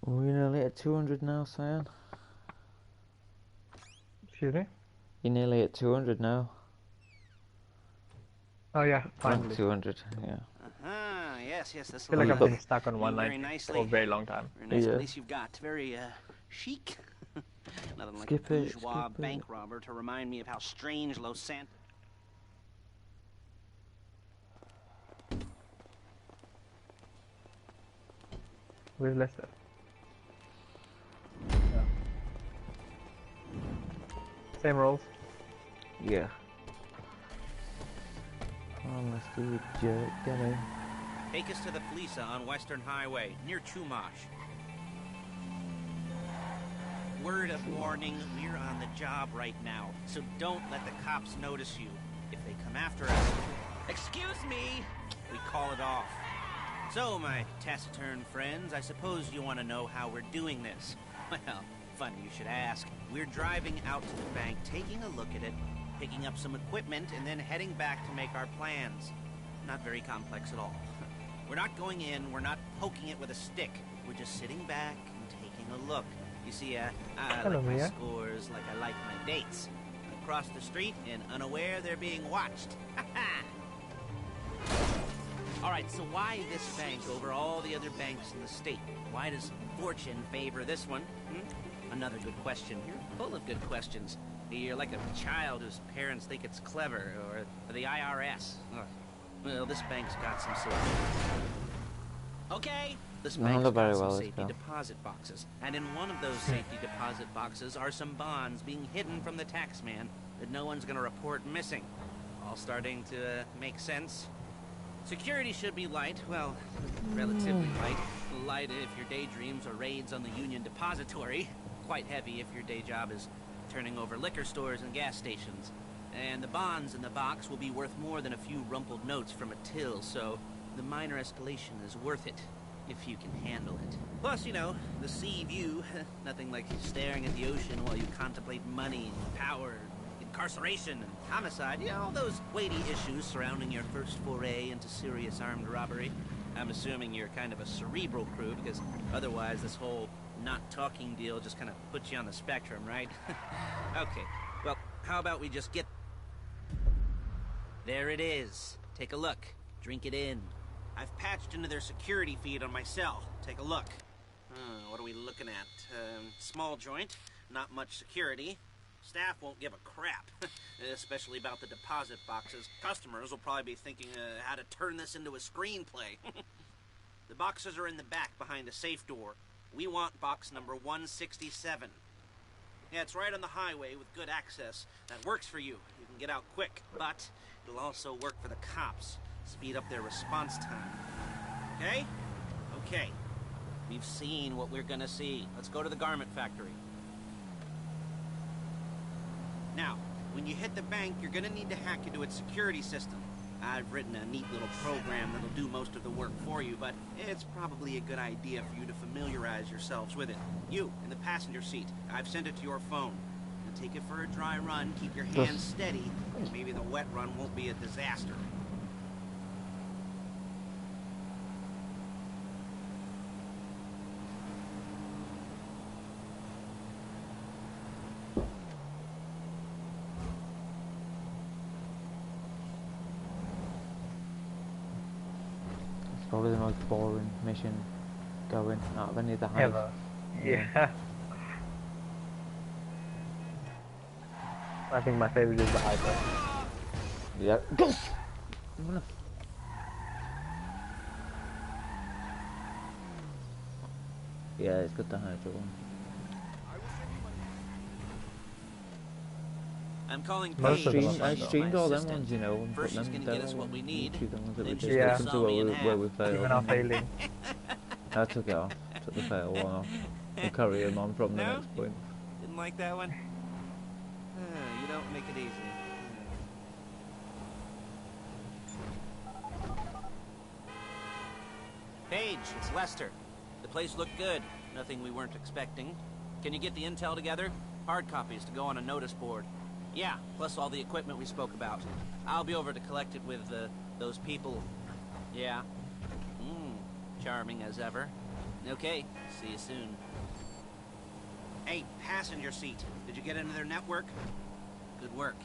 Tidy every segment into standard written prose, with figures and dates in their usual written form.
We're nearly at 200 now, Cyan. Excuse me? You're nearly at 200 now. Oh yeah, Rank finally. 200, yeah. Yes, this I feel like I've will been stuck on 190 for a very long time. very nice place you've got. Very, chic. Nothing like a bourgeois bank robber to remind me of how strange Los Santos... Where's Lester? Yeah. Same roles? Yeah. Come on, let's do it, jerk. Get in. Take us to the Fleeca on Western Highway, near Chumash. Word of warning, we're on the job right now, so don't let the cops notice you. If they come after us, excuse me, we call it off. So, my taciturn friends, I suppose you want to know how we're doing this. Well, funny you should ask. We're driving out to the bank, taking a look at it, picking up some equipment, and then heading back to make our plans. Not very complex at all. We're not going in, we're not poking it with a stick. We're just sitting back and taking a look. You see, I like my scores like I like my dates. Across the street and unaware they're being watched. Alright, so why this bank over all the other banks in the state? Why does fortune favor this one? Another good question. You're full of good questions. You're like a child whose parents think it's clever, or the IRS. Well, this bank's got some safety. Okay, this bank's got some safety deposit boxes. And in one of those safety deposit boxes are some bonds being hidden from the tax man that no one's gonna report missing. All starting to make sense? Security should be light, well, relatively light. Light if your daydreams are raids on the Union Depository. Quite heavy if your day job is turning over liquor stores and gas stations. And the bonds in the box will be worth more than a few rumpled notes from a till, so the minor escalation is worth it, if you can handle it. Plus, you know, the sea view, nothing like staring at the ocean while you contemplate money and power, incarceration and homicide, you know, all those weighty issues surrounding your first foray into serious armed robbery. I'm assuming you're kind of a cerebral crew, because otherwise this whole not talking deal just kind of puts you on the spectrum, right? Okay, well, how about we just get... There it is. Take a look. Drink it in. I've patched into their security feed on my cell. Take a look. What are we looking at? Small joint, not much security. Staff won't give a crap, especially about the deposit boxes. Customers will probably be thinking how to turn this into a screenplay. The boxes are in the back behind a safe door. We want box number 167. Yeah, it's right on the highway with good access. That works for you. You can get out quick, but it'll also work for the cops. Speed up their response time. Okay? Okay. We've seen what we're gonna see. Let's go to the garment factory. Now, when you hit the bank, you're gonna need to hack into its security system. I've written a neat little program that'll do most of the work for you, but it's probably a good idea for you to familiarize yourselves with it. You, in the passenger seat, I've sent it to your phone. Now take it for a dry run, keep your hands steady, and maybe the wet run won't be a disaster. Probably the most boring mission going out of any of the hives. Ever. Yeah. I think my favorite is the hyper. Yeah. Yeah, it's got the hydro one. I'm calling I streamed all them ones, you know, and first put them gonna get us what we need. The ones that we just Yeah. listened to where we failed. Even our failing. I took it off. Took the fail one off. We'll carry him on from the next point. Didn't like that one? You don't make it easy. Paige, it's Lester. The place looked good. Nothing we weren't expecting. Can you get the intel together? Hard copies to go on a notice board. Yeah, plus all the equipment we spoke about. I'll be over to collect it with, those people. Yeah. Charming as ever. Okay, see you soon. Hey, passenger seat. Did you get into their network? Good work.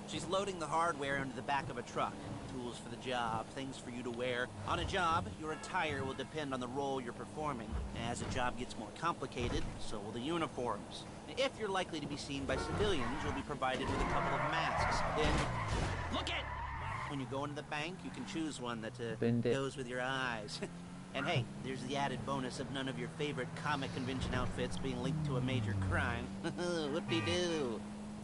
She's loading the hardware into the back of a truck. Tools for the job, things for you to wear. On a job, your attire will depend on the role you're performing. As a job gets more complicated, so will the uniforms. If you're likely to be seen by civilians, you'll be provided with a couple of masks. Then, look it! When you go into the bank, you can choose one that goes with your eyes. And hey, there's the added bonus of none of your favorite comic convention outfits being linked to a major crime. Whoop-de-doo.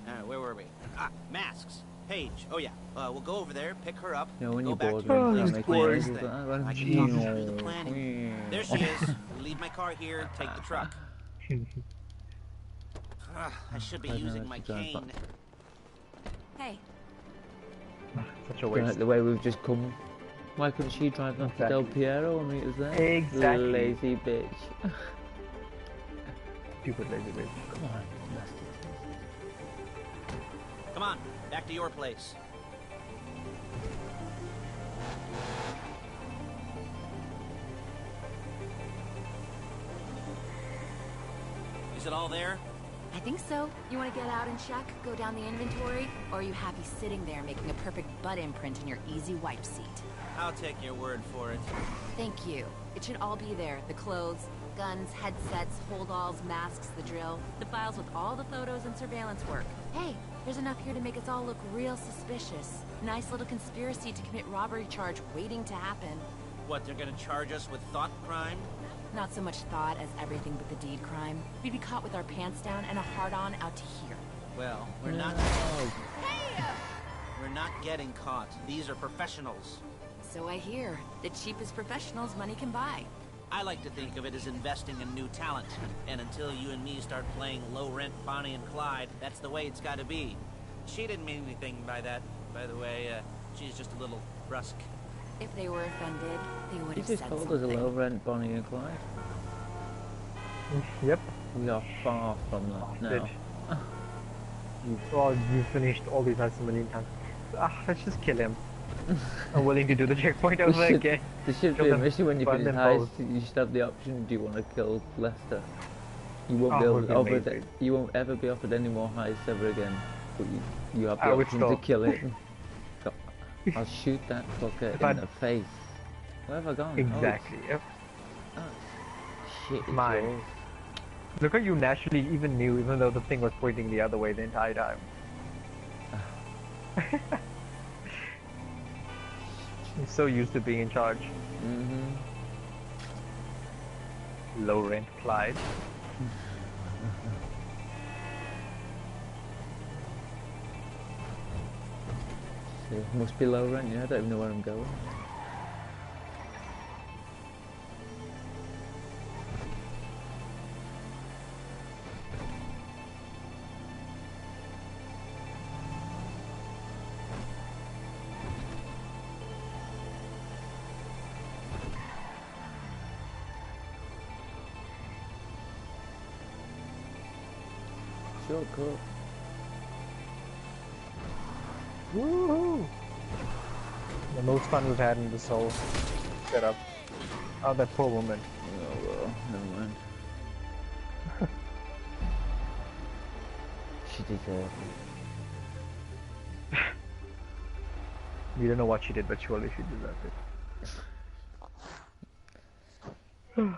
Alright, where were we? Ah, masks. Paige. Oh yeah. We'll go over there, pick her up, You know, when go you're back bored, to her when place you to start plan making this noises thing. like that, I can talk you through the planning. There she is. We leave my car here, take the truck. I should be I know, using my she's going cane. Hey, Such a Like waste. the way we've just come. Why couldn't she drive off to Del Exactly. Piero and meet us there? Exactly. Lazy bitch. Stupid lazy bitch. Come on, bastard. Come on, back to your place. Is it all there? I think so. You want to get out and check, go down the inventory, or are you happy sitting there making a perfect butt imprint in your easy wipe seat? I'll take your word for it. Thank you. It should all be there. The clothes, guns, headsets, holdalls, masks, the drill, the files with all the photos and surveillance work. Hey, there's enough here to make us all look real suspicious. Nice little conspiracy to commit robbery charge waiting to happen. What, they're gonna charge us with thought crime? Not so much thought as everything but the deed crime. We'd be caught with our pants down and a hard-on out to here. Well, we're not... No. We're not getting caught. These are professionals. So I hear. The cheapest professionals money can buy. I like to think of it as investing in new talent. And until you and me start playing low-rent Bonnie and Clyde, that's the way it's gotta be. She didn't mean anything by that, by the way. She's just a little brusque. If they were offended, they would You have just said called us something. a low rent Bonnie and Clyde. Yep. We are far from that now. Well, you finished all these heists a million times. Let's just kill him. I'm willing to do the checkpoint over There should- again. There should Kill be a them, mission when you burn finish them heist. both. You should have the option. Do you want to kill Lester? You won't Oh, be able would to be offered, amazing. You won't ever be offered any more heists ever again. But you have the I would option to stop. kill it. So, I'll shoot that fucker If in I- the face. Where have I gone? Exactly. Yep. Oh, shit, it's Mine. yours. Look how you naturally even knew, even though the thing was pointing the other way the entire time. I'm so used to being in charge. Mm-hmm. Low rent Clyde. See, must be low rent, yeah? I don't even know where I'm going. Shortcut. Woohoo! The most fun we've had in this whole setup. Oh, that poor woman. Oh well, never mind. She deserved it. We don't know what she did, but surely she deserved it.